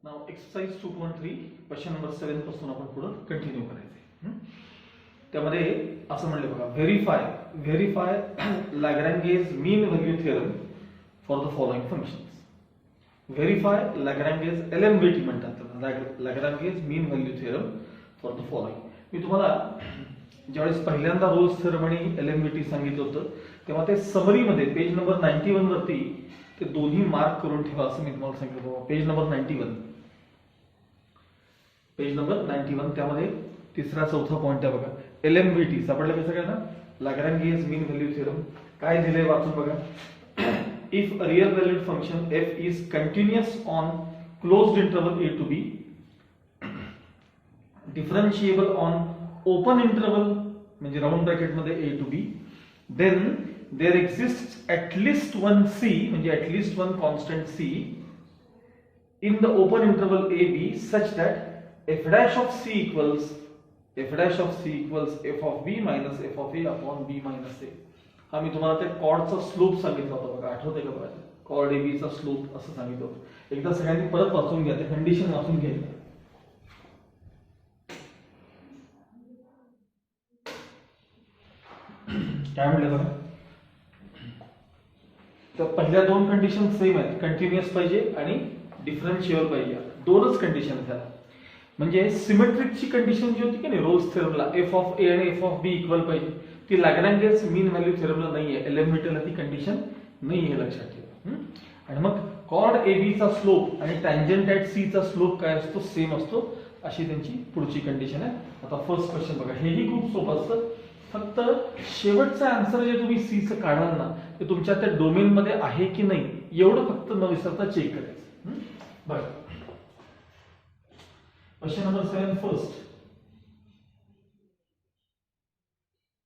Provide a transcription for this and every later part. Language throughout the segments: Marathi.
नाव एक्सरसाइज 2.3 क्वेश्चन नंबर 7 पासून आपण पुढे कंटिन्यू करायचे. त्यामध्ये असं म्हणले बघा, verify Lagrange's mean value theorem for the following functions. Verify Lagrange's LMVT म्हणतात त्याला, Lagrange's mean value theorem for the following. मी तुम्हाला ज्यावेळेस पहिल्यांदा रोल्स थिअरम आणि LMVT सांगितलं होतं तेव्हा ते समरीमध्ये पेज नंबर 91 वरती ते दोन्ही मार्क करून ठेवा असं मी तुम्हाला सांगितलं होतं. पेज नंबर 91 त्यामध्ये तिसरा चौथा पॉइंट आहे बघा, LMVT सापडलं का सगळ्यांना? लॅग्रॅन्गेज मीन व्हॅल्यू थिअरम काय दिलंय वाचून बघा. If a real valued function f is continuous on closed interval a to b, differentiable on open interval म्हणजे राउंड ब्रॅकेट मध्ये a to b, then there exists at least one c म्हणजे at least one constant c in the open interval a b such that f dash of c equals f of b minus f of a upon b minus a. हा मी तुम्हाला त्या कॉर्डचा स्लोप सांगितला होता बघा, आठवतंय का बघा? कॉर्ड AB चा स्लोप असं सांगितलं होतं. एकदा सगळ्यांनी परत वाचून घ्या, ते कंडिशन वाचून घ्या. काय म्हणले बघा, तर पहिल्या दोन कंडिशन सेम आहेत, कंटिन्युअस पाहिजे आणि डिफरन्शिएबल पाहिजे. दोनच कंडिशन आहेत. म्हणजे सिमेट्रिकची कंडिशन जी होती की नाही रोल्स थिअरमला, f ऑफ a आणि f ऑफ b इक्वल पाहिजे, ती लॅग्रॅन्गेज मीन व्हॅल्यू थिअरमला नाहीये, LMVTला ती कंडिशन नाहीये, लक्षात ठेवा. आणि मग कॉर्ड AB चा स्लोप आणि टँजंट ऍट C चा स्लोप काय असतो? सेम असतो. अशी त्यांची पुढची कंडिशन आहे. आता फर्स्ट क्वेश्चन बघा, हेही खूप सोपं असतं. फक्त शेवटचा आन्सर जे तुम्ही C चं काढाल ना, ते तुमच्या त्या डोमेन मध्ये आहे की नाही एवढं फक्त न विसरता चेक करायचं. बघा क्वेश्चन नंबर 7 फर्स्ट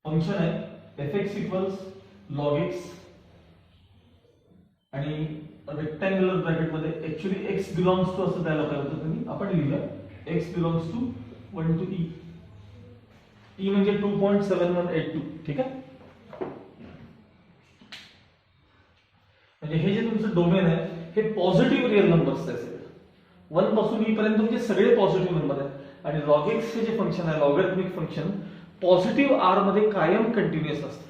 फंक्शन आहे fx इक्वल्स log x आणि रेक्टँग्युलर ब्रॅकेट मध्ये ऍक्च्युअली x बिलॉंग्स टू असं द्यायला पाहिजे होतं तुम्ही. आपण लिहूया x belongs to 1 to e. e म्हणजे 2.7182. ठीक आहे. म्हणजे हे जे तुमचं डोमेन आहे हे पॉझिटिव्ह रिअल नंबर्स आहे. 1 पासून e पर्यंत तुमचे सगळे पॉझिटिव्ह नंबर आहेत. आणि log x हे जे फंक्शन आहे, लॉगॅरिथमिक फंक्शन, पॉझिटिव्ह r मध्ये कायम कंटिन्युअस असतं,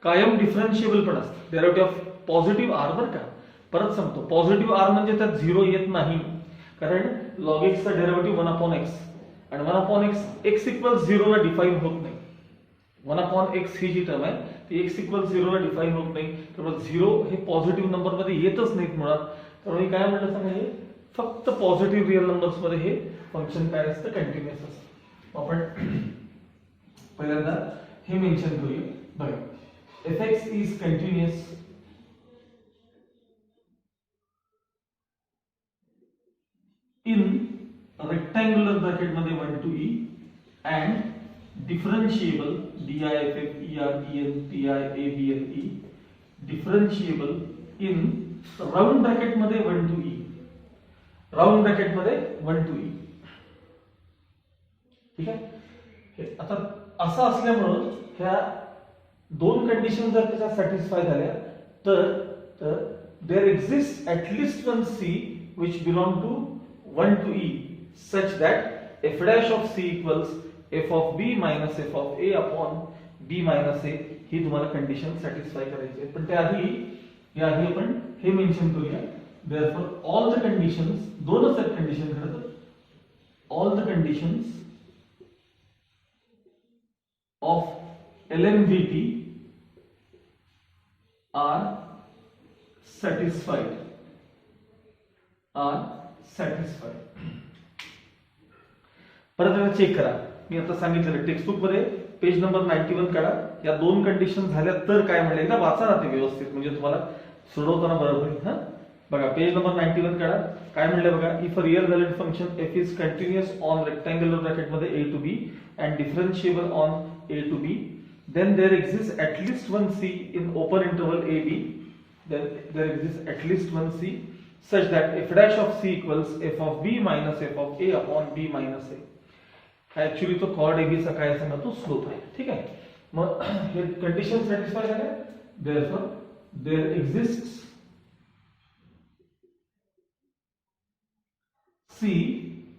कायम डिफरन्शिएबल पण असतं. डेरिव्हेटिव्ह ऑफ पॉझिटिव्ह r बरं का, परत सांगतो, पॉझिटिव्ह r म्हणजे त्यात 0 येत नाही, कारण log x चा डेरिव्हेटिव्ह 1/x आणि 1/x x इक्वल 0 ला डिफाइन होत नाही. 1/x ही जी टर्म आहे ती x इक्वल 0 ला डिफाइन होत नाही, त्यामुळे 0 हे पॉझिटिव्ह नंबर मध्ये येतच नाहीत मुळात. त्यामुळे काय म्हटलं सांगा, हे फक्त पॉझिटिव्ह रिअल नंबर्स मध्ये हे फंक्शन काय असतं? कंटिन्युअस असतं. आपण पहिल्यांदा हे मेन्शन करूया. बघा, fx is continuous in rectangular bracket मध्ये 1 to e and differentiable differentiable differentiable in round bracket मध्ये 1 to e, round bracket मध्ये 1 to e. ठीक आहे. आता असं असल्यामुळे ह्या दोन कंडिशन जर त्याच्या सॅटिस्फाय झाल्या तर there exists at least one c which belong to 1 to e such that f dash of c equals f of b minus f of a upon b minus a. ही तुम्हाला कंडिशन सॅटिस्फाय करायची आहे. पण त्याआधी आपण हे मेन्शन करूया. therefore all the conditions, दोनच आहेत कंडिशन खरं तर, all the conditions of LMVT are satisfied. परत एकदा चेक करा. मी आता सांगितलेलं टेक्स्टबुक मध्ये पेज नंबर 91 काढा. या दोन कंडिशन झाल्या तर काय म्हणले, एकदा वाचा ना ते व्यवस्थित, म्हणजे तुम्हाला सोडवताना बरोबर होईल. बघा पेज नंबर 91 काढा. काय म्हणले बघा, if a real valued function f is continuous on rectangular bracket मध्ये a to b and differentiable on a to b, then there exists at least one c in open interval a b, then there exists at least one c such that f dash of c equals f of b minus f of a upon b minus a. Actually तो कॉर्ड AB चा काय सांगा, तो स्लोप आहे. ठीक आहे. मग हे कंडिशन सॅटिस्फाय झाले, therefore there exists C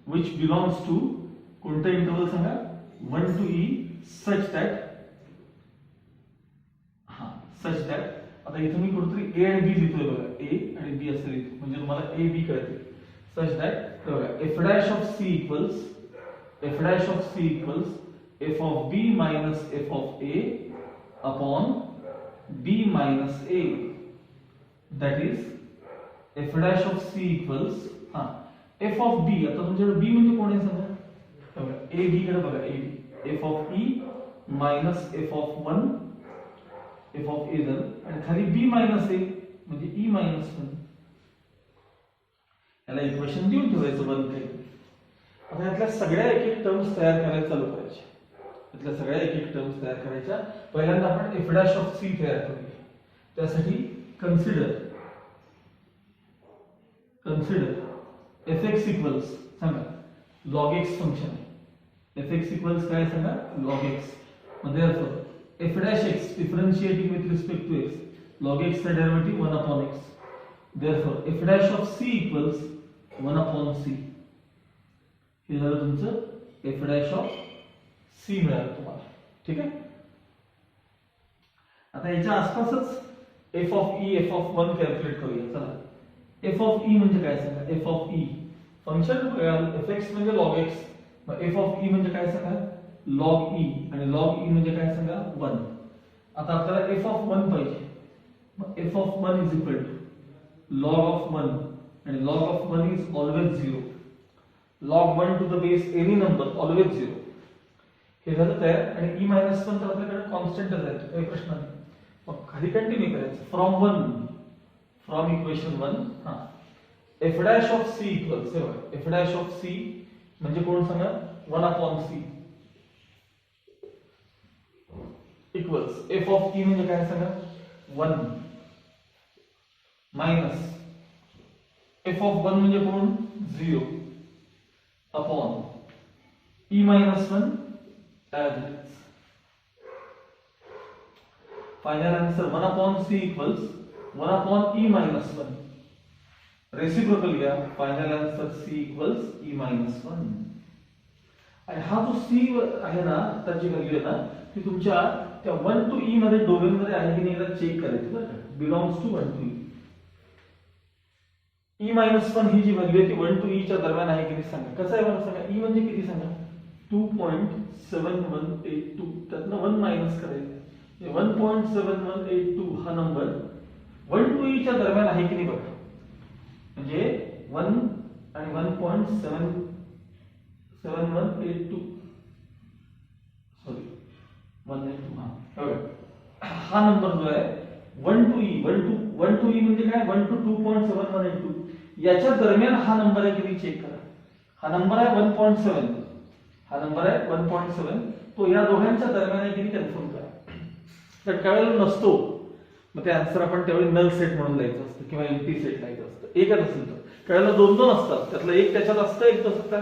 which belongs to कोणता इंटरवल सांगा 1 to E such that आता इथे मी कुठेतरी A आणि B लिहितोय बघा A आणि B असं लिहितो म्हणजे तुम्हाला A B कळते such that बघा f dash of C equals f of B minus f of A upon B minus A, that is f dash of C equals f of B. आता तुमच्याकडे B म्हणजे कोण आहे सांगा बघा A B कडे बघा A B f of E minus f of 1 f of A झालं आणि खाली B minus A म्हणजे E minus 1 याला इक्वेशन देऊन ठेवायचं 1 काही आता यातल्या सगळ्या एक एक टर्म्स तयार करायला चालू करायच्या पहिल्यांदा आपण f dash of C तयार करूया त्यासाठी कन्सिडर fx इक्वल्स सांगा log x फंक्शन आहे fx इक्वल्स काय सांगा log x म्हणजे f dash x differentiating with respect to x log x चा derivative 1 upon x therefore f dash of C equals 1 upon C हे झालं तुमचं f dash of C मिळालं तुम्हाला ठीक आहे आता याच्या आसपासच f of E f of 1 calculate करूया चला f of E म्हणजे काय सांगा f of E function fx म्हणजे log x मग f of E म्हणजे काय सांगा log E आणि log E म्हणजे काय सांगा 1 आता आपल्याला f of 1 पाहिजे मग f of 1 is equal to log of 1 and log of 1 is always 0 log 1 to the base any number always 0 हे झालं तयार आणि e minus 1 तर आपल्याकडे कॉन्स्टंटच आहे काही प्रश्न नाही मग खाली कंटिन्यू करायचं from equation 1 f dash of C equals f dash of C म्हणजे कोण सांगा 1 upon C equals f of E म्हणजे काय सांगा 1 minus f of 1 म्हणजे कोण 0 upon E minus 1 as it is. Final answer 1 upon C equals 1 upon E minus 1. Reciprocal घ्या final answer C equals E minus 1. आणि हा जो C आहे ना त्याची व्हॅल्यू आहे ना ती तुमच्या त्या 1 to E मध्ये डोमेन मध्ये आहे की नाही एकदा चेक करायचं बरं का belongs to 1 to E. E minus 1 ही जी व्हॅल्यू आहे ती 1 to E च्या दरम्यान आहे की नाही सांगा कसं आहे मला सांगा E म्हणजे किती सांगा 2.7182 त्यातनं 1 मायनस करायचं 1.7182 हा नंबर 1 to E च्या दरम्यान आहे की नाही बघा म्हणजे 1 आणि 1.7182 सॉरी 182 हा नंबर जो आहे 1 to E म्हणजे काय 1 to 2.7182 याच्या दरम्यान हा नंबर आहे की नाही चेक करा हा नंबर आहे 1.7 हा नंबर आहे 1.7 तो या दोघांच्या दरम्यान आहे की नाही कन्फर्म करा तर त्यावेळेला नसतो मग ते आन्सर आपण त्यावेळी नल सेट म्हणून लिहायचं असतं किंवा एम्प्टी सेट लिहायचं असतं एकच असेल तर त्यावेळेला दोन असतात त्यातलं एक त्याच्यात असतं एक तसं त्या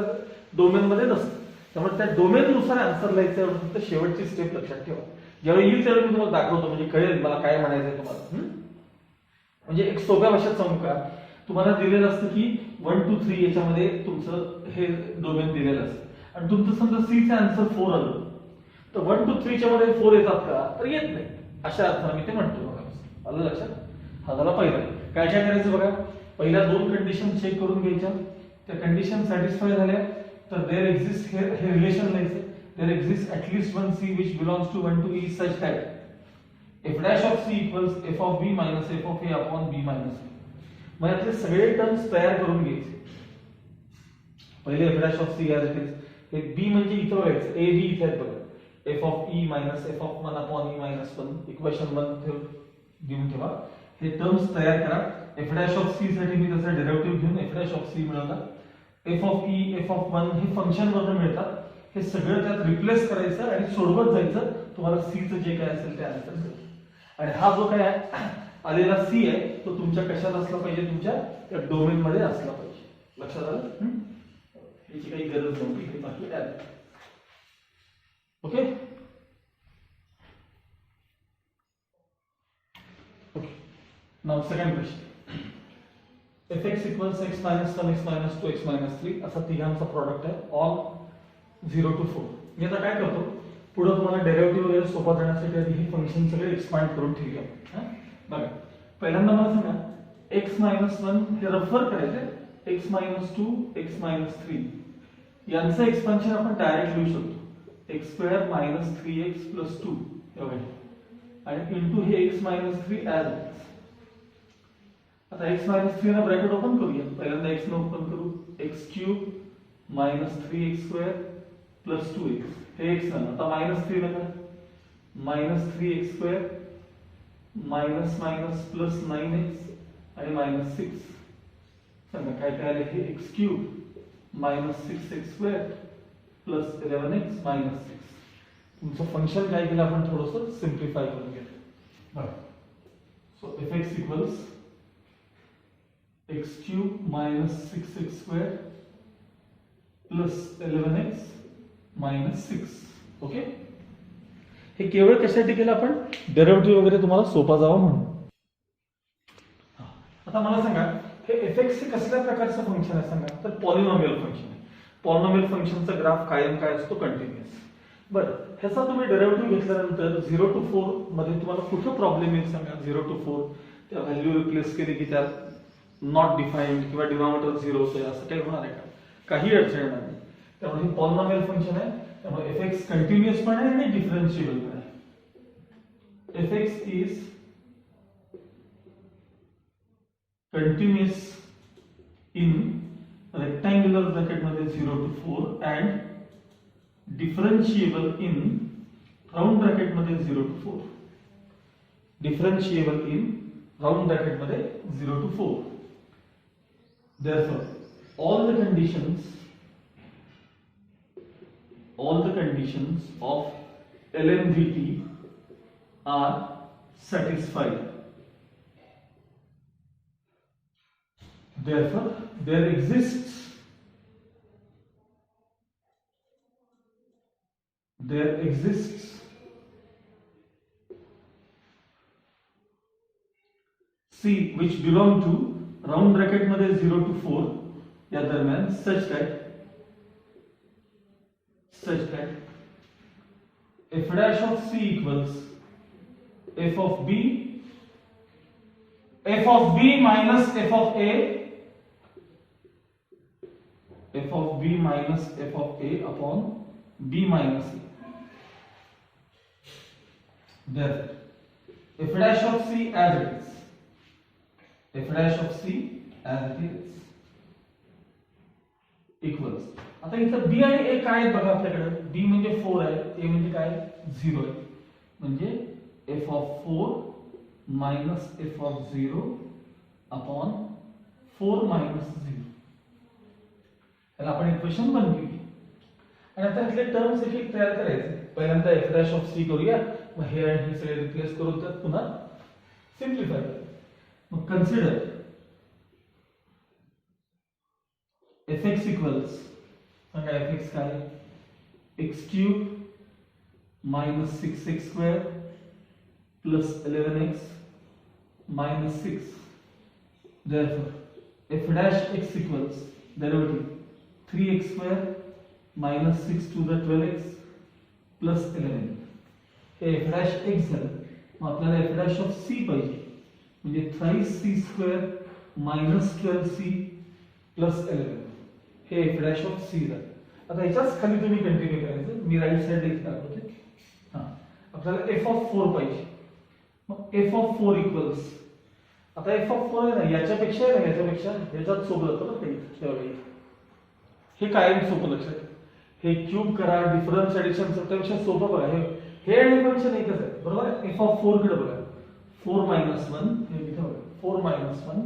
डोमेन मध्ये नसतं त्यामुळे त्या डोमेन नुसार आन्सर लिहायचं फक्त शेवटची स्टेप लक्षात ठेवा ज्यावेळी येईल त्यावेळी मी तुम्हाला दाखवतो म्हणजे कळेल मला काय म्हणायचंय तुम्हाला म्हणजे एक सोप्या भाषेत सांगू का तुम्हाला दिलेलं असतं की 1 to 3 याच्यामध्ये तुमचं हे डोमेन दिलेलं असतं आणि तुमचं समजा C चे आन्सर 4 आलं तर 1 to 3 च्या मध्ये 4 येतात का तर येत नाही अशा अर्थाने मी ते म्हणतो बघा आलं लक्षात हा झाला पहिला काय काय करायचं बघा पहिल्या दोन कंडिशन चेक करून घ्यायच्या त्या कंडिशन सॅटिस्फाय झाल्या तर देयर एक्झिस्ट हे रिलेशन लिहायचं there exist at least one C which belongs to 1 to E such that f dash of C equals f of B minus f of A upon B minus A मग यातले सगळे टर्म्स तयार करून घ्यायचे पहिले f dash of C as it is हे B म्हणजे इथं बघायचं A B इथे आहेत बघा f of E minus f of 1 upon E minus 1 equation 1 घेऊन ठेवा हे टर्म्स तयार करा f dash of C साठी मी त्याचा डेरिव्हेटिव्ह घेऊन f dash of C मिळवला f of E f of 1 हे फंक्शन वरून मिळतात हे सगळं त्यात रिप्लेस करायचं आणि सोडवत जायचं तुम्हाला C चं जे काय असेल ते आन्सर मिळेल आणि हा जो काय आलेला C आहे तो तुमच्या कशात असला पाहिजे तुमच्या त्या डोमेन मध्ये असला पाहिजे लक्षात आलं याची काही गरज नव्हती हे बाकी add okay okay now second question F X equals X minus 1 X minus 2 X minus 3 असा तिघांचा प्रॉडक्ट आहे ऑल 0 to 4. मी आता काय करतो, पुढे तुम्हाला डेरिव्हेटिव्ह वगैरे सोपा जाण्यासाठी आधी हे फंक्शन सगळे एक्सपांड करून ठेवूया. बघा पहिल्यांदा मला सांगा एक्स मायनस 1 हे रेफर करायचे एक्स मायनस 2 एक्स मायनस 3 यांचं एक्सपान्शन आपण डायरेक्ट लिहू शकतो x square minus 3x plus 2 आणि इंटू हे एक्स मायनस 3 ऍज आता एक्स मायनस 3 ना ब्रॅकेट ओपन करूया. पहिल्यांदा एक्स ने ओपन करू x cube minus 3x square plus 2x हे एक्स ना आता मायनस 3 नका minus 3x square minus minus plus 9x आणि मायनस 6 सांगा काय काय आले हे x cube minus 6x square plus 11x minus 6. तुमचं फंक्शन काय केलं आपण थोडंसं सिम्प्लिफाय करून घेतलं. बघा so F X equals x cube minus 6x square plus 11x minus 6. Okay हे केवळ कशासाठी केलं आपण डेरिव्हेटिव्ह वगैरे तुम्हाला सोपा जावा म्हणून. आता मला सांगा हे एफ एक्स हे कसल्या प्रकारचं फंक्शन आहे सांगा तर पॉलिनॉमियल फंक्शन आहे. पॉलिनॉमियल फंक्शनचा ग्राफ कायम काय असतो कंटिन्युअस. बरं ह्याचा तुम्ही डेरिव्हेटिव्ह घेतल्यानंतर 0 to 4 मध्ये तुम्हाला कुठं प्रॉब्लेम येईल सांगा 0 to 4 त्या व्हॅल्यू रिप्लेस केली की त्यात नॉट डिफाइंड किंवा डिनॉमिनेटर 0 होतोय असं काही होणार आहे का? काही अडचण येणार नाही. त्यामुळे हे पॉलिनॉमियल फंक्शन आहे त्यामुळे एफ एक्स कंटिन्युअस पण आहे आणि डिफरन्शिएबल पण आहे. F x is continuous in rectangular bracket मध्ये 0 to 4 and differentiable in round bracket मध्ये 0 to 4. differentiable in round bracket मध्ये 0 to 4. Therefore all the conditions of LMDT are satisfied. Therefore, there exists C which belong to round bracket मध्ये 0 to 4 या दरम्यान such that f dash of C equals f of b minus f of a upon b minus a. Therefore f dash of C as it is. Equals आता इथं b आणि a काय आहेत बघा आपल्याकडे b म्हणजे 4 आहे a म्हणजे काय 0 आहे म्हणजे f of 4 minus f of 0 upon 4 minus 0 याला आपण इक्वेशन 1 केली. आणि आता इथले टर्म्स इफेक्ट तयार करायचे. पहिल्यांदा f dash of c करूया मग हे आणि हे सगळे रिप्लेस करून त्यात पुन्हा सिम्प्लिफाय करूया. मग कन्सिडर fx इक्वल्स सांगा fx काय x cube minus 6x square plus 11x minus 6. Therefore f dash x equals derivative 3x square minus 6 to the 12x plus 11. हे f dash x झालं. मग आपल्याला f dash of c पाहिजे म्हणजे thrice c square minus 12c plus 11 हे f dash of c झालं. आता याच्याच खाली तुम्ही कंटिन्यू करायचं. मी राईट साइड ला दाखवते. आपल्याला f of 4 पाहिजे. मग f of 4 equals आता f of 4 आहे ना याच्यापेक्षा याच्यात सोपं जातं ना काही हे कायम सोपं लक्षात. हे क्यूब करा डिफरन्स एडिशन त्यापेक्षा सोपं बघा हे आणि फंक्शन एकच आहे बरोबर आहे. f of 4 कडे बघा 4 minus 1 हे इथे बघा 4 minus 1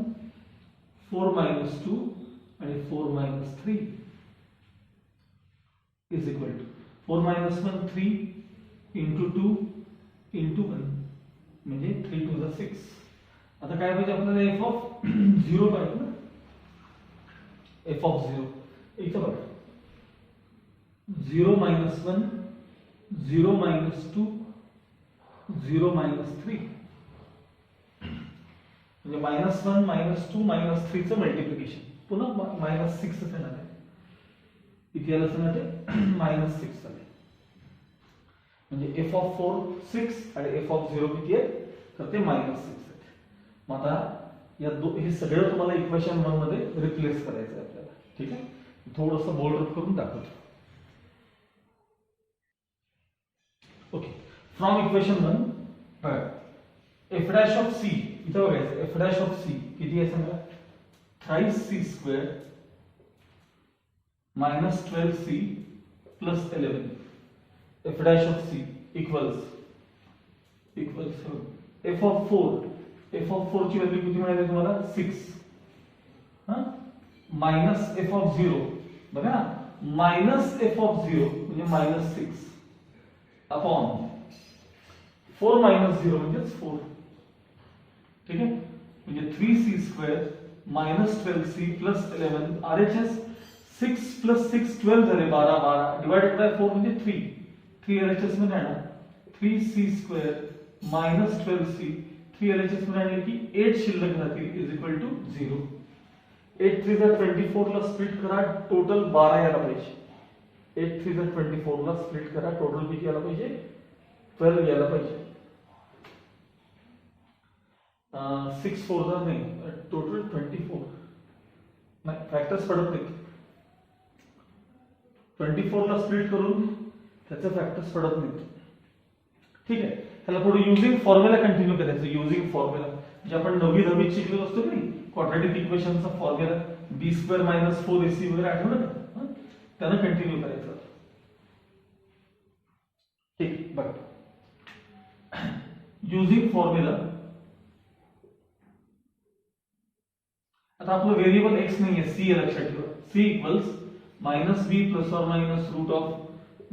4 minus 2 आणि 4 minus 3 is equal to 4 minus 1 3 into 2 into 1 म्हणजे 3 to the 6. आता काय पाहिजे आपल्याला f of 0 पाहिजे ना. f of 0 इथं बघा 0 minus 1 0 minus 2 0 minus 3 म्हणजे -1 -2 -3 चं मल्टिप्लिकेशन पुन्हा -6 चं येणार आहे. किती आलं असं ते -6 आले. म्हणजे f(4) 6 आणि f(0) किती आहे तर ते -6 आहे. मग आता हे सगळं तुम्हाला इक्वेशन 1 मध्ये रिप्लेस करायचं आहे आपल्याला. ठीक आहे, थोडंसं बोल्ड करून दाखवतो. ओके, फ्रॉम इक्वेशन 1 बघा f dash of c इथं बघायचं f dash of c किती आहे सांगा, thrice c square minus 12c plus 11 f dash of c equals f of 4 ची व्हॅल्यू किती मिळाली तुम्हाला 6 हा minus f of 0 बघा ना minus f of 0 म्हणजे -6 अपॉन 4 minus 0 म्हणजे 4. ठीक आहे, म्हणजे 3c square minus 12c plus 11 RHS 6 plus 6 12 झाले 12 डिवाइडेड बाय 4 म्हणजे 3 LHS मध्ये आणा 3c square minus 12c 3 LHS मध्ये आणले की 8 शिल्लक राहतील इज इक्वल टू 0. 8 3 ला 24 ला स्प्लिट करा टोटल 12 यायला पाहिजे. 8 3 ला 24 ला स्प्लिट करा टोटल किती यायला पाहिजे 12 यायला पाहिजे. 6 4 ला नाही टोटल 24 नाही फॅक्टर्स पडत नाहीत. 24 ला स्प्लिट करून त्याचे फॅक्टर्स पडत नाहीत. ठीक आहे, त्याला थोडं युजिंग फॉर्म्युला कंटिन्यू करायचं. युजिंग फॉर्म्युला जे आपण 9वी शिकलो असतो की क्वाड्रॅटिक इक्वेशनचा फॉर्म्युला b² - 4ac वगैरे आठवलं का, त्यानं कंटिन्यू करायचं. ठीक बघा, युजिंग फॉर्म्युला आता आपलं व्हेरिएबल x नाही आहे c लक्षात ठेवा. c इक्वल्स -b प्लस और minus root of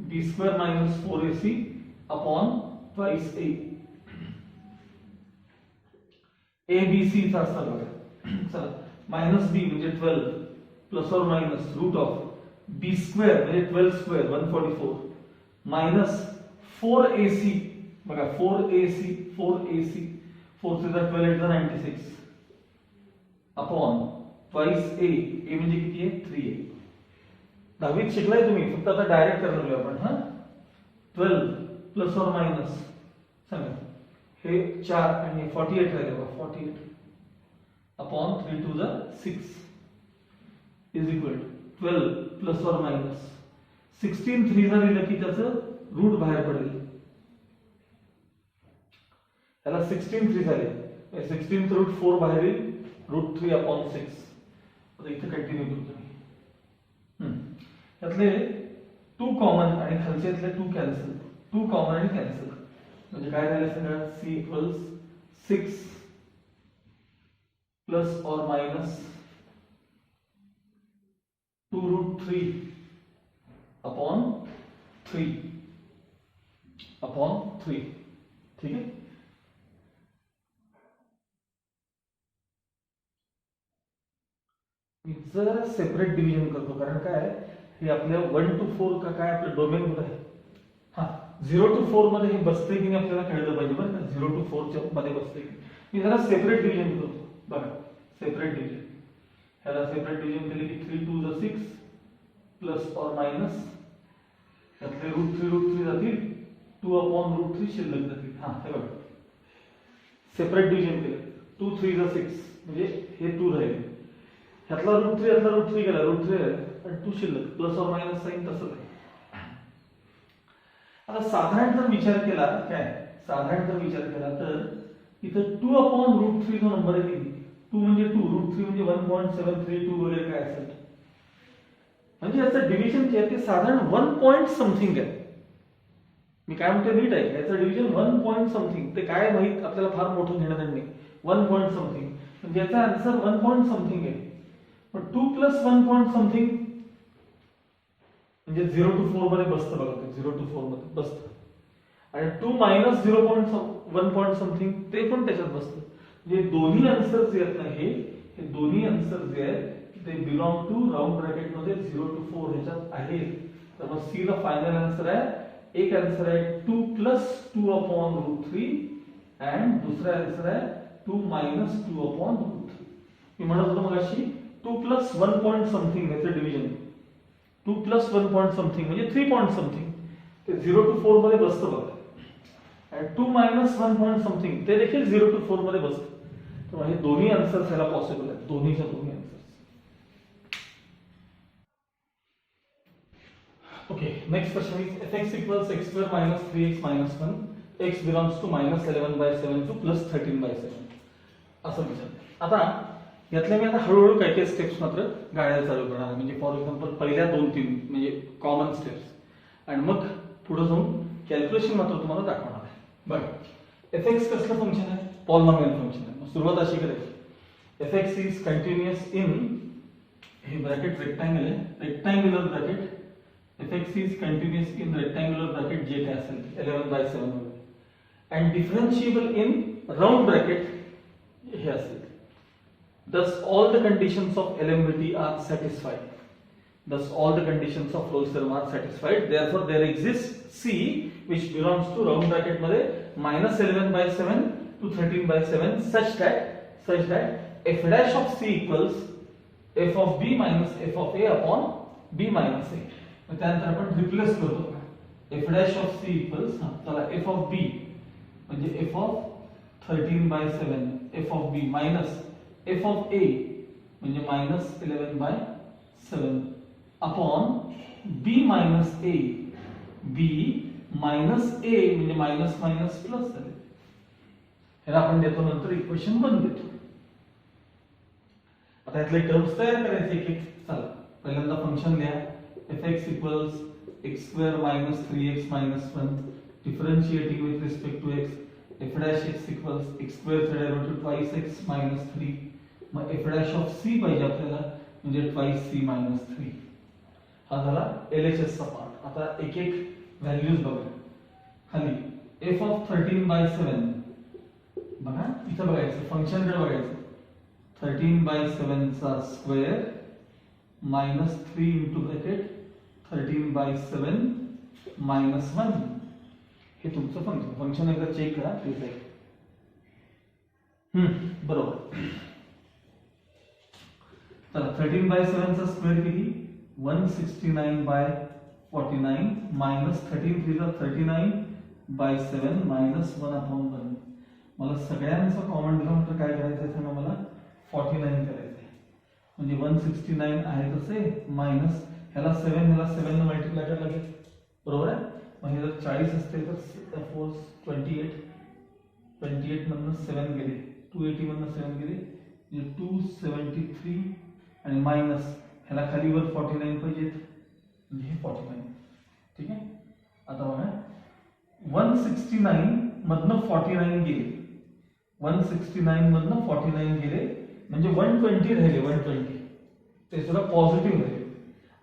b² - 4ac upon twice a. a b c चा असतं बघा. चला -b म्हणजे 12 प्लस और माइनस रूट ऑफ b² म्हणजे 12 स्क्वेअर 144 माइनस 4ac बघा 4ac 4 3 चा 12 8 चा 96 अपॉन ट्वाइस a म्हणजे किती आहे 3a. 10वीत शिकलाय तुम्ही, फक्त आता डायरेक्ट करणार आपण. हा 12 प्लस और माइनस सांगा हे 4 आणि 48 राहिले बघा 48 अपॉन 3 2 जा 6 इज इक्वल टू 12 प्लस और माइनस 16 3 जा लिहिलं की त्याचं रूट बाहेर पडेल. त्याला 16 3 झाले 16 चं रूट 4 बाहेर येईल √3 अपॉन 6. आता इथे कंटिन्यू करतो मी. त्यातले 2 कॉमन आणि खालच्यातले 2 कॅन्सल 2 कॉमन आणि कॅन्सल म्हणजे काय झालं सगळं c इक्वल्स 6 प्लस और माइनस 2√3 अपॉन 3 अपॉन 3. ठीक आहे, जर सेपरेट डिव्हिजन करतो कारण काय हे आपल्या 1 to 4 का काय आपलं डोमेन मध्ये आहे. हा 0 to 4 मध्ये हे बसते की नाही आपल्याला कळलं पाहिजे बरं का. 0 to 4 च्या मध्ये बसते की मी जरा सेपरेट डिव्हिजन करतो बघा. सेपरेट डिव्हिजन ह्याला सेपरेट डिव्हिजन केले की 3 2 जा 6 प्लस और माइनस त्यातले √3 जातील 2 अपॉन √3 शिल्लक जातील. हा हे बघा सेपरेट डिव्हिजन केलं 2 3 जा 6 म्हणजे हे 2 राहिले ह्यातला √3 गेला √3 आणि 2 शिल्लक प्लस और माइनस साइन तसंच आहे. आता साधारण जर विचार केला तर इथं 2 अपॉन √3 जो नंबर आहे किती 2 म्हणजे 2 √3 म्हणजे 1.732 वगैरे काय असेल म्हणजे याचं डिव्हिजन जे आहे ते साधारण 1 पॉइंट समथिंग आहे. मी काय म्हणते नीट आहे याचं डिव्हिजन 1 पॉइंट समथिंग ते काय माहित आपल्याला फार मोठं घेणं नाही 1 पॉइंट समथिंग म्हणजे याचा आन्सर 1 पॉइंट समथिंग आहे. पण 2 प्लस 1 पॉइंट समथिंग म्हणजे 0 to 4 मध्ये बसतं बघा ते 0 to 4 मध्ये बसतं आणि 2 मायनस 1 पॉइंट समथिंग ते पण त्याच्यात बसतं. म्हणजे दोन्ही आन्सर जे आहेत ना हे दोन्ही आन्सर जे आहेत ते बिलॉंग टू राऊंड ब्रॅकेट मध्ये 0 to 4 ह्याच्यात आहेत. तर मग सी ला फायनल आन्सर आहे एक आन्सर आहे 2 प्लस 2 अपॉन √3 अँड दुसरा आन्सर आहे 2 minus 2 upon root 3. मी म्हणत होतो मगाशी 2 plus 1 point something याचं डिव्हिजन 2 plus 1 point something म्हणजे 3 point something ते 0 to 4 मध्ये बसतं बघा आणि 2 minus 1 point something ते देखील 0 to 4 मध्ये बसतं. तर हे दोन्ही आन्सर्स याला पॉसिबल आहेत, दोन्हीच्या दोन्ही answers. Okay, next question is fx equals x square minus 3x minus 1, x belongs to minus 11 by 7 to plus 13 by 7 असं विचारलं. आता यातल्या मी आता हळूहळू काही काही स्टेप्स मात्र गाळायला चालू करणार आहे. म्हणजे फॉर एक्झाम्पल पहिल्या 2-3 म्हणजे कॉमन स्टेप्स आणि मग पुढे जाऊन कॅल्क्युलेशन मात्र तुम्हाला दाखवणार आहे. बघा fx कसलं फंक्शन आहे? पॉलिनॉमियल फंक्शन आहे. मग सुरुवात अशी करायची fx इज कंटिन्युअस इन हे ब्रॅकेट रेक्टँगल आहे, rectangular bracket fx is continuous in rectangular bracket जे काय असेल 11 by 7 वगैरे and differentiable in round bracket हे असेल. Thus all the conditions of LMDT are satisfied. Thus all the conditions of Rolle's theorem are satisfied. Therefore there exists C which belongs to round bracket मध्ये minus 11 by 7 to 13 by 7 such that f dash of C equals f of B minus f of A upon B minus A. त्यानंतर आपण रिप्लेस करतो f dash of C equals चला f of B म्हणजे f of 13 by 7 f of B minus f of A म्हणजे minus 11 by 7 upon B minus A B minus A म्हणजे minus minus plus झाले. ह्याला आपण देतो नंतर इक्वेशन 1 देतो. आता यातले टर्म्स तयार करायचे एक एक. चला पहिल्यांदा फंक्शन लिहा fx equals x square minus 3x minus 1 differentiating with respect to x f dash x equals x square derivative twice x minus 3 मग f dash of c पाहिजे आपल्याला म्हणजे twice c minus 3. हा झाला LHS चा पार्ट. आता एक एक व्हॅल्यूज बघा. खाली f of 13 by 7 बघा इथं बघायचं फंक्शन कडे बघायचं 13 by 7 चा square minus 3 into bracket 13 by 7 minus 1 हे तुमचं फंक्शन एकदा चेक करा प्लीज. बरोबर. चला 13 by 7 चा स्क्वेअर किती 169 by 49 minus 13 3 चा 39 by 7 minus 1 upon 1. मला सगळ्यांचा कॉमन डिनॉमिनेटर काय करायचं आहे सांगा मला 49 करायचं आहे. म्हणजे 169 आहे तसे मायनस ह्याला 7 ह्याला 7 ने मल्टिप्लाय करायला लागेल. बरोबर आहे. म्हणजे जर 40 असते तर 4 28 मधनं 7 गेले 280 मधनं 7 गेले म्हणजे 273 आणि मायनस ह्याला खाली वर 49 पाहिजेत म्हणजे 49. ठीक आहे. आता बघा 169 मधनं 49 गेले 169 मधनं 49 गेले म्हणजे 120 राहिले 120 ते सुद्धा पॉझिटिव्ह राहिले.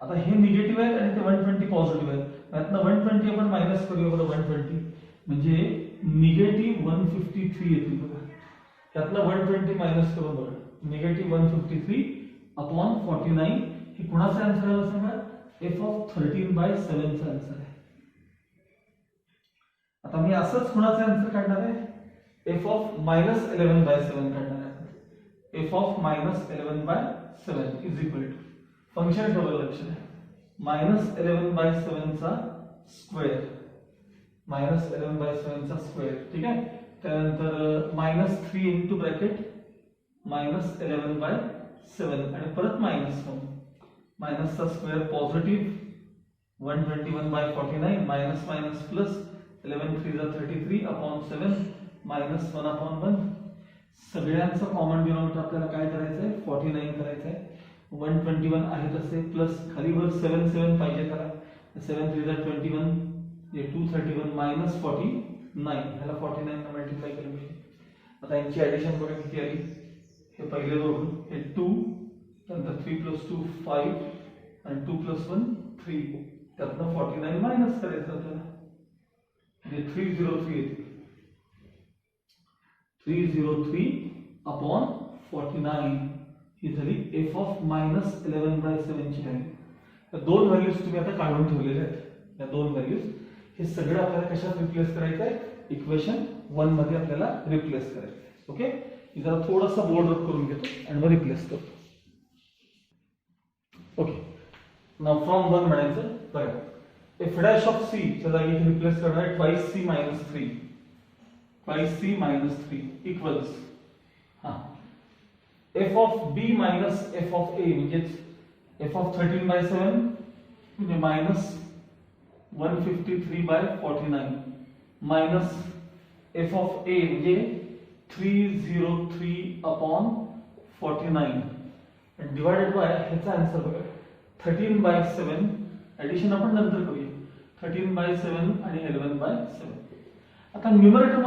आता हे निगेटिव्ह आहे आणि ते 120 पॉझिटिव्ह आहे. त्यातनं 120 आपण मायनस करूया बरं 120 म्हणजे निगेटिव्ह 153 येतील बघा. त्यातनं 120 मायनस करून बघा निगेटिव्ह 153 अपॉन 49 हे कुणाचा आन्सर आहे सांगा f of 13 by 7 चा आन्सर आहे. आता मी असंच कुणाचा आन्सर काढणार आहे f of minus 11 by 7 काढणार आहे. f of minus 11 by 7 is equal to function ठेवलं लक्ष द्या minus 11 by 7 चा स्क्वेअर minus 11 by 7 चा स्क्वेअर. ठीक आहे. त्यानंतर minus 3 into bracket minus 11 by 7 आणि परत minus 1 minus चा square positive 121 by 49 minus minus plus 11 3 चा 33 upon 7 minus 1 upon 1. सगळ्यांचं कॉमन डिनॉमिनेटर आपल्याला काय करायचं आहे 49 करायचं आहे. 121 आहे तसे प्लस खाली वर 7 7 पाहिजे त्याला 7 3 चा 21 हे 231 minus 49 ह्याला 49 ने मल्टिप्लाय केलं पाहिजे. आता यांची ऍडिशन बघा किती आली. हे पहिले दोन हे 2 नंतर 3 + 2 5 आणि 2 + 1 3 त्यातनं 49 मायनस करायचं आपल्याला म्हणजे 303 येते 303 अपॉन 49 ही झाली f of minus 11 by 7 ची व्हॅल्यू. या दोन व्हॅल्यूज तुम्ही आता काढून ठेवलेल्या आहेत. या दोन व्हॅल्यूज हे सगळं आपल्याला कशात रिप्लेस करायचं आहे इक्वेशन 1 मध्ये आपल्याला रिप्लेस करायचं आहे. ओके जरा थोडासा बोर्ड आउट करून घेतो आणि मग रिप्लेस करतो. ओके, नाव फ्रॉम 1 म्हणायचं. बघा, एफ डॅश ऑफ सी च्या जागी रिप्लेस करणार आहे twice c minus 3, twice c minus 3 equals f of b minus f of a म्हणजेच एफ ऑफ 13/7 म्हणजे minus 153/49 minus f of a म्हणजे 303/49 डिवाइडेड बाय ह्याचा आन्सर बघा 13/7. ऍडिशन आपण नंतर करूया. 13/7 आणि 11/7. आता न्यूमरेटर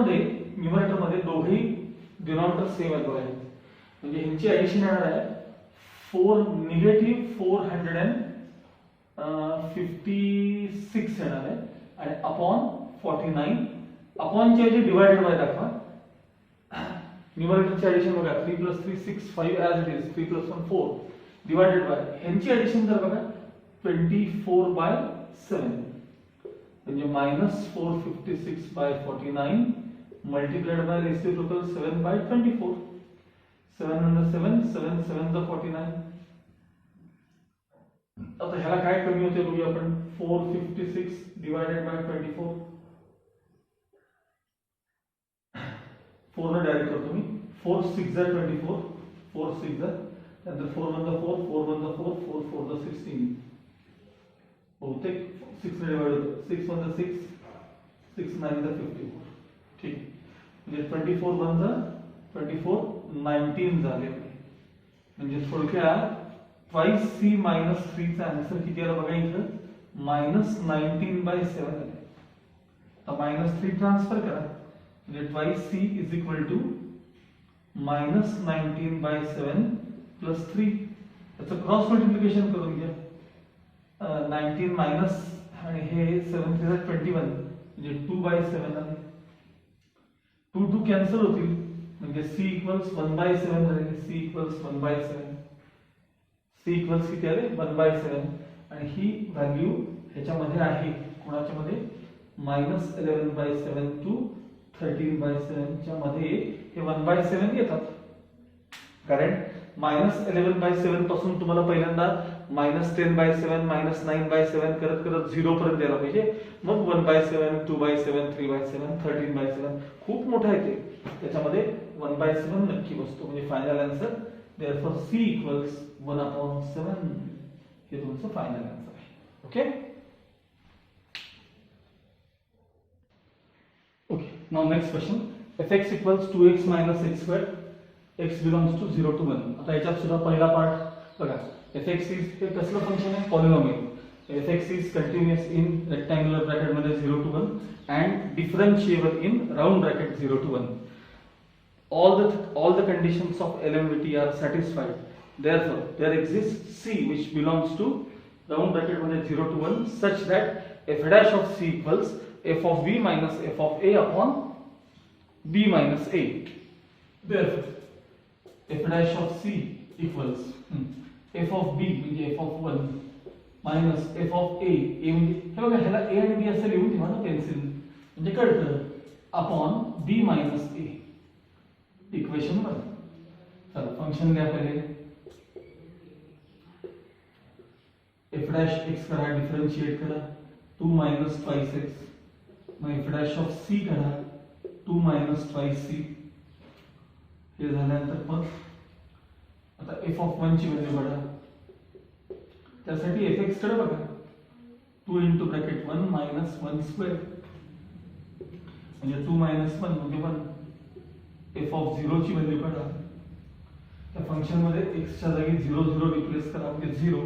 मध्ये दोघेही डिनॉमिनेटर सेम आहेत. म्हणजे ह्यांची ऍडिशन येणार आहे 456 येणार आहे आणि अपॉन 49 अपॉनच्या ऐवजी डिवाइडेड बाय दाखवा. न्यूमरेटरची ऍडिशन बघा 3 + 3 6 5 as it is 3 + 1 4 divided by ह्यांची ऍडिशन जर बघा 24/7 म्हणजे -456/49 मल्टिप्लाइड बाय रेसिप्रोकल 7/24. 7 × 7 7 7 × 49. आता ह्याला काय कमी होते बघूया आपण. 456 डिवाइडेड बाय 24. 4 ने डायरेक्ट करतो मी. 4 6 = 24. 4 6 नंतर 4 1 4 4 1 4 4 4 16. बहुतेक 6 ने डिवाइड होतो. 6 1 6 6 9 54. ठीक. म्हणजे 24 1 24 19 झाले. म्हणजे थोडक्यात ट्वाइस सी मायनस 3 चा आन्सर किती आला बघा इथं -19/7 आले. तर -3 ट्रान्सफर करा म्हणजे twice C is equal to -19/7 + 3. त्याचं क्रॉस मल्टिप्लिकेशन करून घ्या. 19 मायनस आणि हे 7 3 21 म्हणजे 2/7 आले. 2 2 कॅन्सल होतील म्हणजे c इक्वल्स 1/7 झाले. c equals 1/7. c इक्वल्स किती आले 1/7 आणि ही व्हॅल्यू ह्याच्यामध्ये आहे कोणाच्या मध्ये -11/7 to 13/7 च्या मध्ये हे 1/7 येतात. कारण -11/7 पासून तुम्हाला पहिल्यांदा -10/7 -9/7 करत करत 0 पर्यंत यायला पाहिजे. मग 1/7 2/7 3/7 13/7 खूप मोठा येते. त्याच्यामध्ये 1/7 नक्की बसतो. म्हणजे final answer therefore c equals 1/7 हे तुमचं फायनल आन्सर आहे. Okay okay now next question. fx equals 2x - x². x belongs to 0 to 1. आता याच्यात सुद्धा पहिला पार्ट बघा. fx इज हे कसलं फंक्शन आहे polynomial. fx is continuous in rectangular bracket मध्ये 0 to 1 and differentiable in round bracket 0 to 1. All the conditions of LMVT are satisfied. Therefore, there exists C which belongs to round bracket मध्ये 0 to 1 such that f dash of C equals f of b minus f of a upon b minus a. Therefore, f dash of C equals f of b म्हणजे f of 1 minus f of a म्हणजे हे बघा ह्याला a आणि b असं लिहून ठेवा ना पेन्सिल म्हणजे कळतं upon b minus a. Equation 1. चला फंक्शन घ्या पहिले. f dash x करा डिफरेंशिएट करा 2 minus twice x. मग f dash of c करा 2 minus twice c. हे झाल्यानंतर मग आता f of 1 ची व्हॅल्यू काढा. त्यासाठी fx कडे बघा 2 into bracket 1 minus 1 square म्हणजे 2 minus 1 म्हणजे 1. f of 0 ची व्हॅल्यू काढा. त्या फंक्शन मध्ये x च्या जागी 0 0 रिप्लेस करा म्हणजे 0.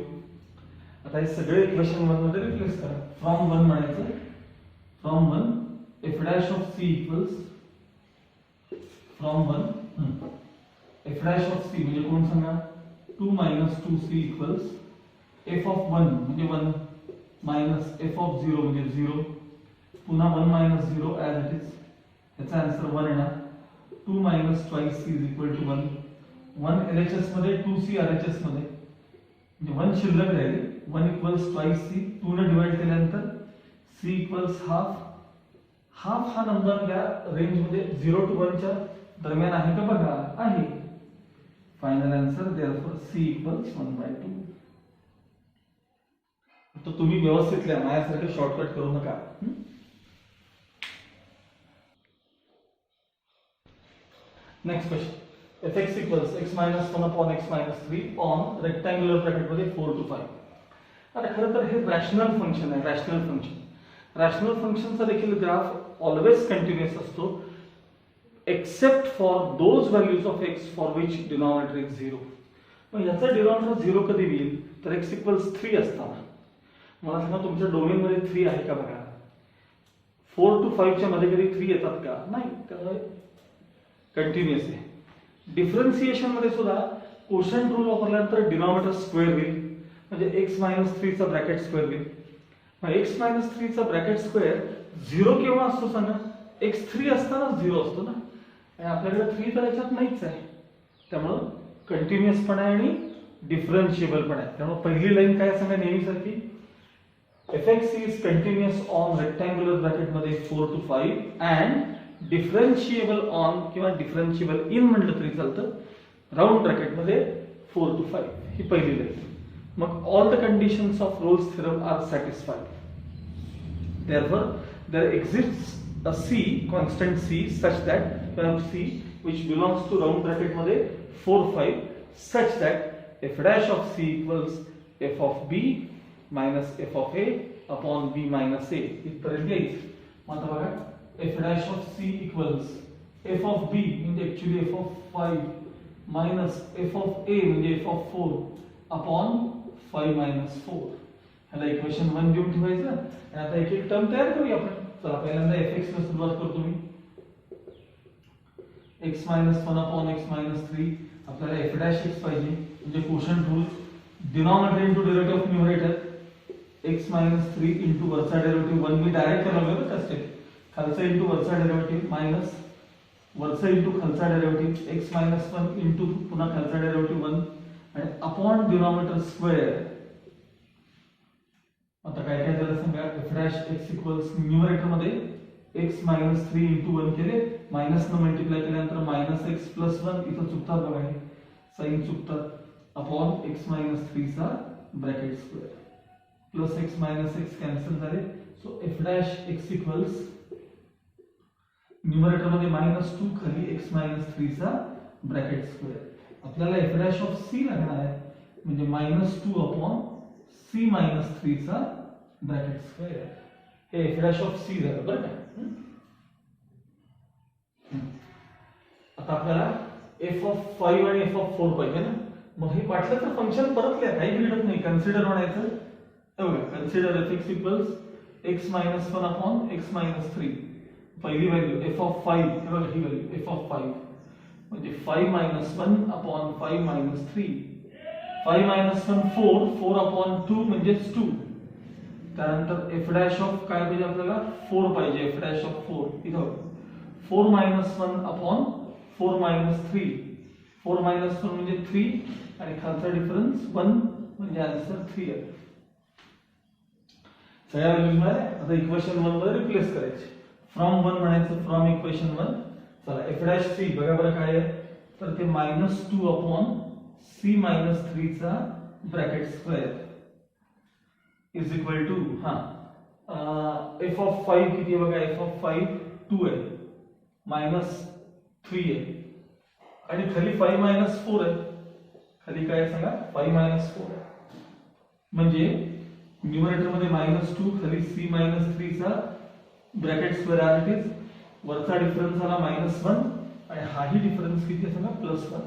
आता हे सगळे इक्वेशन 1 मध्ये रिप्लेस करा. फ्रॉम 1 म्हणायचं. From 1 f dash of c equals from 1 f dash of c म्हणजे कोण सांगा 2 minus 2c equals f of 1 म्हणजे 1 minus f of 0 म्हणजे 0 पुन्हा 1 minus 0 as it is. याचा आन्सर 1 येणार. 2 minus twice c is equal to 1. 1 LHS मध्ये 2c RHS मध्ये म्हणजे 1 शिल्लक राहील. 1 equals twice c 2 ने डिवाइड केल्यानंतर c equals half. हाफ हा नंबर या रेंज मध्ये 0 to 1 च्या दरम्यान आहे का बघा. आहे. Final answer therefore C equals 1/2. तर तुम्ही व्यवस्थित लिहा, माझ्यासारखे शॉर्टकट करू नका. Next question. fx equals x minus 1 upon x minus 3 on rectangular bracket मध्ये 4 to 5. आता खरं तर हे रॅशनल फंक्शन आहे. रॅशनल फंक्शनचा देखील ग्राफ ऑलवेज कंटिन्युअस असतो except for those values of x for which denominator is 0. मग याचा डिनॉमिनेटर 0 कधी येईल तर x इक्वल्स 3 असताना. मला सांगा तुमच्या डोमेन मध्ये 3 आहे का बघा. 4 to 5 च्या मध्ये कधी 3 येतात का? नाही, त्यामुळे कंटिन्युअस आहे. डिफरन्सिएशन मध्ये सुद्धा कोशंट रूल वापरल्यानंतर डिनॉमिनेटर स्क्वेअर होईल, म्हणजे x मायनस 3 चा ब्रॅकेट स्क्वेअर होईल. मग x मायनस 3 चा ब्रॅकेट स्क्वेअर 0 केव्हा असतो सांगा? x 3 असताना 0 असतो ना, आणि आपल्याकडे 3 तर याच्यात नाहीच आहे. त्यामुळं कंटिन्युअस पण आहे आणि डिफरन्शिएबल पण आहे. त्यामुळे पहिली लाईन काय सांगा नेहमीसारखी, fx is continuous on rectangular bracket मध्ये 4 to 5 and डिफरन्शिएबल ऑन किंवा डिफरन्शिएबल इन म्हटलं तरी चालतं राऊंड ब्रॅकेट मध्ये 4 to 5. ही पहिली लाईन. मग all the conditions of Rolle's theorem are satisfied. Therefore there exists a c constant c such that c which belongs to round bracket मध्ये 4 5 such that f dash of c equals f of b minus f of a upon b minus a. इथपर्यंत येईल. मग आता बघा f dash of c equals f of b म्हणजे actually f of 5 minus f of a म्हणजे f of 4 upon 5 minus 4. ह्याला इक्वेशन 1 देऊन ठेवायचं आणि आता एक एक टर्म तयार करूया आपण. चला पहिल्यांदा fx ने सुरुवात करतो मी. x minus 1 upon x minus 3 आपल्याला f dash x पाहिजे, म्हणजे quotient rule denominator into derivative of numerator x minus 3 into वरचा डेरिव्हेटिव्ह 1 मी डायरेक्ट करायला लागलो का स्टेप. खालचा इंटू वरचा डेरिव्हेटिव्ह मायनस वरचा इंटू खालचा डेरिव्हेटिव्ह x मायनस 1 इंटू पुन्हा खालचा डेरिव्हेटिव्ह 1 आणि अपॉन डिनॉमिनेटर स्क्वेअर. आता काय काय झालं सांगा. f dash x equals numerator मध्ये x मायनस 3 इंटू 1 केले, मायनस न मल्टिप्लाय केल्यानंतर मायनस x प्लस 1 इथं चुकतात बघा, हे साइन चुकतात, अपॉन x मायनस 3 चा bracket square plus x minus x cancel झाले. So f dash x equals numerator मध्ये -2 खाली x मायनस 3 चा ब्रॅकेट स्क्वेअर. आपल्याला f dash ऑफ c लागणार आहे, म्हणजे -2 अपॉन c मायनस 3 चा ब्रॅकेट स्क्वेअर. हे f dash ऑफ c झालं बरं का. आता आपल्याला f ऑफ 5 आणि f ऑफ 4 पाहिजे ना. मग हे वाटलं तर फंक्शन परत लिहा, काही बिघडत नाही. कन्सिडर म्हणायचं. बघा consider f x equals x minus 1 upon x minus 3. पहिली व्हॅल्यू f ऑफ 5, हे बघा ही व्हॅल्यू f ऑफ 5 म्हणजे 5 minus 1 upon 5 minus 3. 5 minus 1 4, 4 upon 2 म्हणजे 2. त्यानंतर f डॅश ऑफ काय पाहिजे आपल्याला 4 पाहिजे. f डॅश ऑफ 4 इथं 4 मायनस 1 अपॉन 4 मायनस 3. 4 मायनस 1 म्हणजे 3 आणि खालचा डिफरन्स 1 म्हणजे आन्सर 3 आहे. सगळ्या व्हॅल्यूज मिळाल्या. आता इक्वेशन 1 मध्ये रिप्लेस करायचे. फ्रॉम 1 म्हणायचं, फ्रॉम इक्वेशन 1. चला f डॅश c बघा बरं काय आहे, तर ते -2 अपॉन c मायनस 3 चा bracket square is equal to f of 5 किती आहे बघा. f ऑफ 5 2 आहे, -3 आहे आणि खाली 5 मायनस 4 आहे. खाली काय सांगा 5 मायनस 4 म्हणजे न्यूमरेटर मध्ये -2 खाली c मायनस 3 चा ब्रॅकेट स्क्वेअर आहे. वरचा डिफरन्स आला -1 आणि हाही डिफरन्स किती आहे सांगा +1.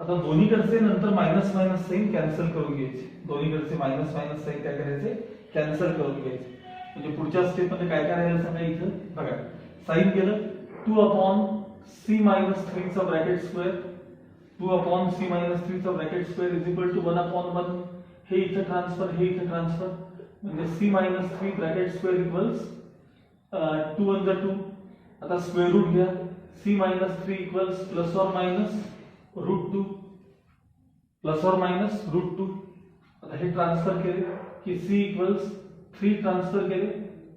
आता दोन्हीकडचे नंतर मायनस मायनस साइन कॅन्सल करून घ्यायचे. दोन्हीकडचे मायनस मायनस साइन काय करायचे कॅन्सल करून घ्यायचे. म्हणजे पुढच्या स्टेप मध्ये काय काय राहील सांगा. इथं बघा साइन केलं 2 अपॉन c मायनस 3 चा bracket square. 2 upon c minus 3 चा bracket square is equal to 1 upon 1. हे इथं ट्रान्सफर, हे इथं ट्रान्सफर, म्हणजे c minus 3 bracket square equals 2 one जा 2. आता स्क्वेअर रूट घ्या. c मायनस 3 इक्वल्स प्लस और मायनस √2 प्लस और मायनस √2. आता हे ट्रान्सफर केले की c इक्वल्स 3 ट्रान्सफर केले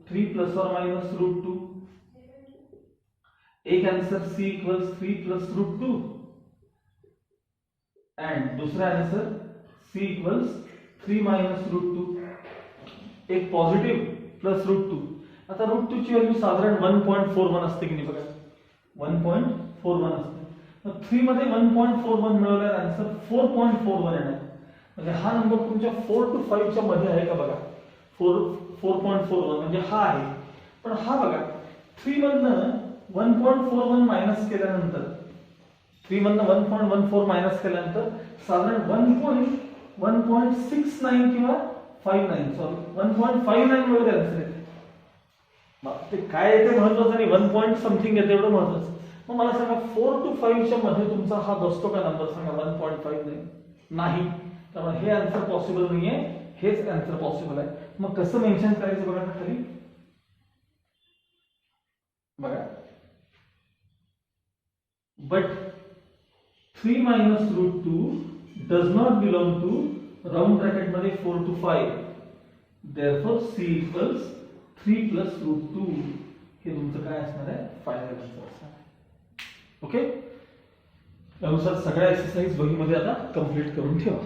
3 प्लस और मायनस √2. एक answer c equals 3 plus root 2 and दुसरा answer c equals 3 minus root 2. एक पॉझिटिव्ह प्लस रूट 2. आता रूट 2 ची व्हॅल्यू साधारण 1.41 असते की नाही बघा, 1.41 असते. मग 3 मध्ये 1.41 मिळवल्यावर आन्सर 4.41 येणार. म्हणजे हा नंबर तुमच्या 4 to 5 च्या मध्ये आहे का बघा. 4.41 म्हणजे हा आहे. पण हा बघा 3 मधनं 1.41 मायनस केल्यानंतर 3 मधनं 1.14 मायनस केल्यानंतर साधारण 1.69 किंवा 59 सॉरी 1.59 वगैरे आन्सर येते. मग ते काय येते महत्वाचं नाही, 1 पॉईंट समथिंग येते एवढं महत्वाचं. मग मला सांगा 4 to 5 च्या मध्ये तुमचा हा बसतो का नंबर सांगा. 1.5 नाही. त्यामुळे हे आन्सर पॉसिबल नाहीये, हेच आन्सर पॉसिबल आहे. मग कसं मेन्शन करायचं बघा खाली बघा. But 3 minus root 2 does not belong to round bracket मध्ये 4 to 5. Therefore C equals 3 plus root 2 हे तुमचं काय असणार आहे, फायनल आन्सर असणार आहे. ओके, त्यानुसार सगळ्या एक्सरसाइज बघीमध्ये आता कंप्लीट करून ठेवा.